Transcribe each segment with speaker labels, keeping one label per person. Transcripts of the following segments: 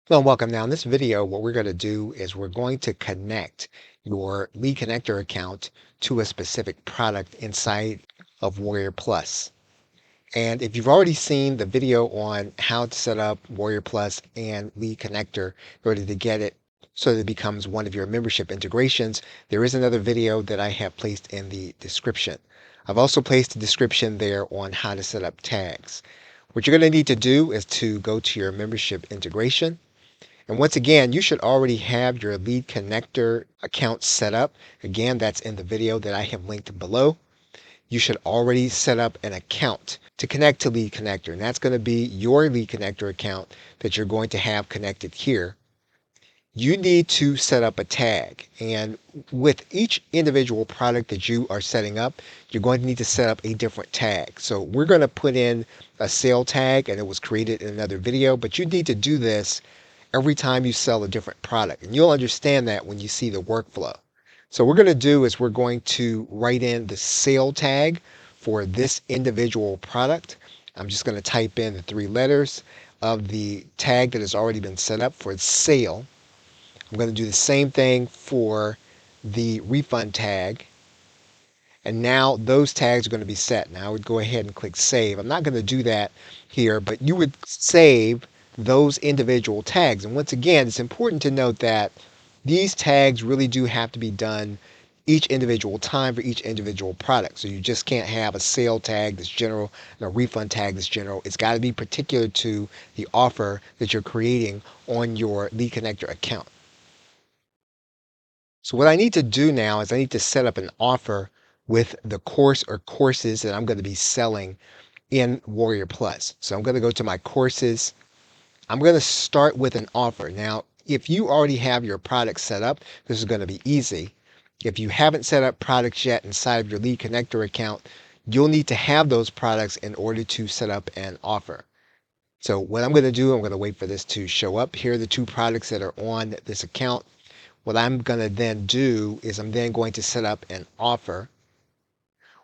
Speaker 1: Hello and welcome. Now in this video, what we're going to do is we're going to connect your lead connector account to a specific product inside of Warrior Plus. And if you've already seen the video on how to set up Warrior Plus and lead connector in order to get it so that it becomes one of your membership integrations, there is another video that I have placed in the description. I've also placed a description there on how to set up tags. What you're going to need to do is to go to your membership integration. And once again, you should already have your lead connector account set up. Again, that's in the video that I have linked below. You should already set up an account to connect to lead connector. And that's going to be your lead connector account that you're going to have connected here. You need to set up a tag. And with each individual product that you are setting up, you're going to need to set up a different tag. So we're going to put in a sale tag, and it was created in another video, but you need to do this every time you sell a different product. And you'll understand that when you see the workflow. So what we're going to do is we're going to write in the sale tag for this individual product. I'm just going to type in the 3 letters of the tag that has already been set up for sale. I'm going to do the same thing for the refund tag. And now those tags are going to be set. Now I would go ahead and click save. I'm not going to do that here, but you would save those individual tags. And once again, it's important to note that these tags really do have to be done each individual time for each individual product. So you just can't have a sale tag that's general and a refund tag that's general. It's got to be particular to the offer that you're creating on your lead connector account. So what I need to do now is I need to set up an offer with the course or courses that I'm going to be selling in Warrior Plus. So I'm going to go to my courses. I'm going to start with an offer. Now, if you already have your product set up, this is going to be easy. If you haven't set up products yet inside of your lead connector account, you'll need to have those products in order to set up an offer. So what I'm going to do, I'm going to wait for this to show up. Here are the 2 products that are on this account. What I'm going to then do is I'm then going to set up an offer.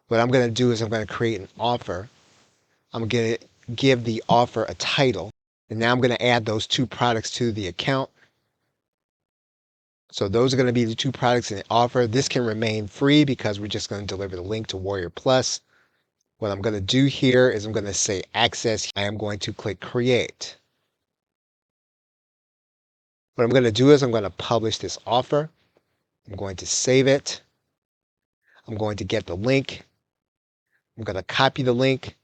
Speaker 1: What I'm going to do is I'm going to create an offer. I'm going to give the offer a title. And now I'm going to add those 2 products to the account. So those are going to be the 2 products in the offer. This can remain free because we're just going to deliver the link to Warrior Plus. What I'm going to do here is I'm going to say access. I am going to click create. What I'm going to do is I'm going to publish this offer. I'm going to save it. I'm going to get the link. I'm going to copy the link.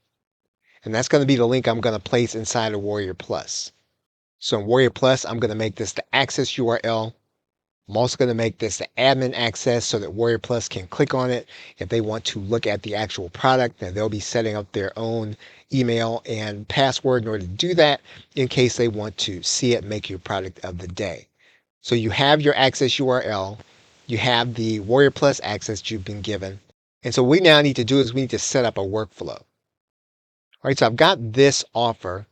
Speaker 1: And that's going to be the link I'm going to place inside of Warrior Plus. So in Warrior Plus, I'm going to make this the access URL. I'm also going to make this the admin access so that Warrior Plus can click on it if they want to look at the actual product. And they'll be setting up their own email and password in order to do that in case they want to see it, make your product of the day. So you have your access URL. You have the Warrior Plus access you've been given. And so what we now need to do is we need to set up a workflow. All right, so I've got this offer.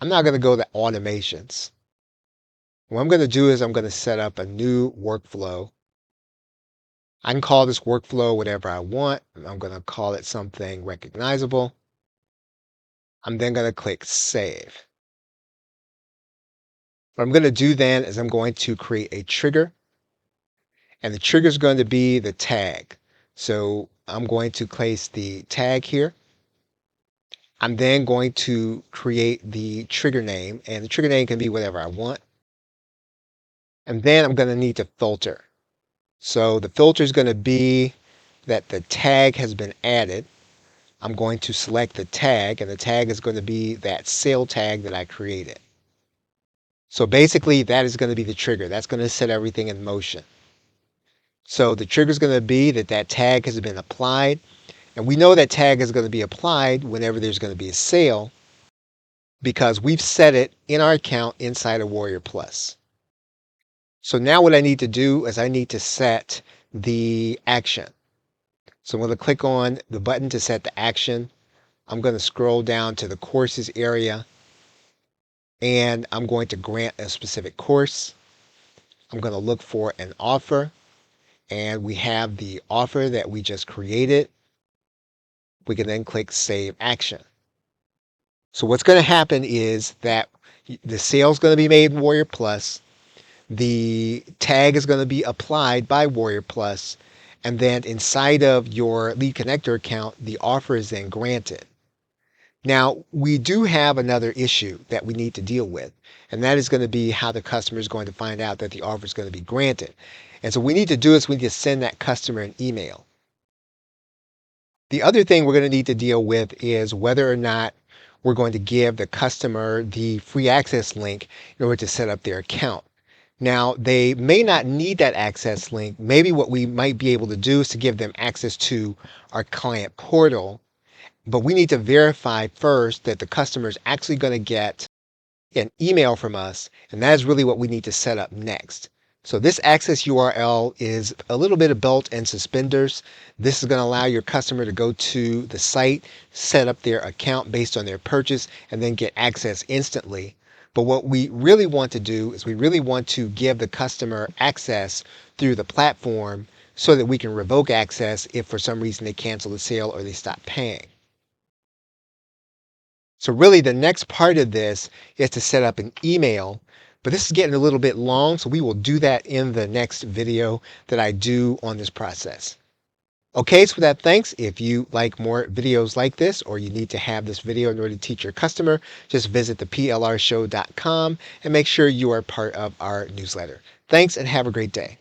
Speaker 1: I'm now going to go to automations. What I'm going to do is I'm going to set up a new workflow. I can call this workflow whatever I want. I'm going to call it something recognizable. I'm then going to click save. What I'm going to do then is I'm going to create a trigger. And the trigger is going to be the tag. So I'm going to place the tag here. I'm then going to create the trigger name, and the trigger name can be whatever I want. And then I'm going to need to filter. So the filter is going to be that the tag has been added. I'm going to select the tag, and the tag is going to be that sale tag that I created. So basically, that is going to be the trigger. That's going to set everything in motion. So the trigger is going to be that that tag has been applied. And we know that tag is going to be applied whenever there's going to be a sale because we've set it in our account inside of Warrior Plus. So now what I need to do is I need to set the action. So I'm going to click on the button to set the action. I'm going to scroll down to the courses area and I'm going to grant a specific course. I'm going to look for an offer and we have the offer that we just created. We can then click Save Action. So what's going to happen is that The sale is going to be made in Warrior Plus. The tag is going to be applied by Warrior Plus, and then inside of your lead connector account, the offer is then granted. Now, we do have another issue that we need to deal with, and that is going to be how the customer is going to find out that the offer is going to be granted. And so we need to do is we need to send that customer an email. The other thing we're going to need to deal with is whether or not we're going to give the customer the free access link in order to set up their account. Now, they may not need that access link. Maybe what we might be able to do is to give them access to our client portal, but we need to verify first that the customer is actually going to get an email from us, and that is really what we need to set up next. So this access URL is a little bit of belt and suspenders. This is going to allow your customer to go to the site, set up their account based on their purchase, and then get access instantly. But what we really want to do is we really want to give the customer access through the platform so that we can revoke access if for some reason they cancel the sale or they stop paying. So really the next part of this is to set up an email, but this is getting a little bit long, so we will do that in the next video that I do on this process. Okay, so with that, thanks. If you like more videos like this, or you need to have this video in order to teach your customer, just visit theplrshow.com and make sure you are part of our newsletter. Thanks and have a great day.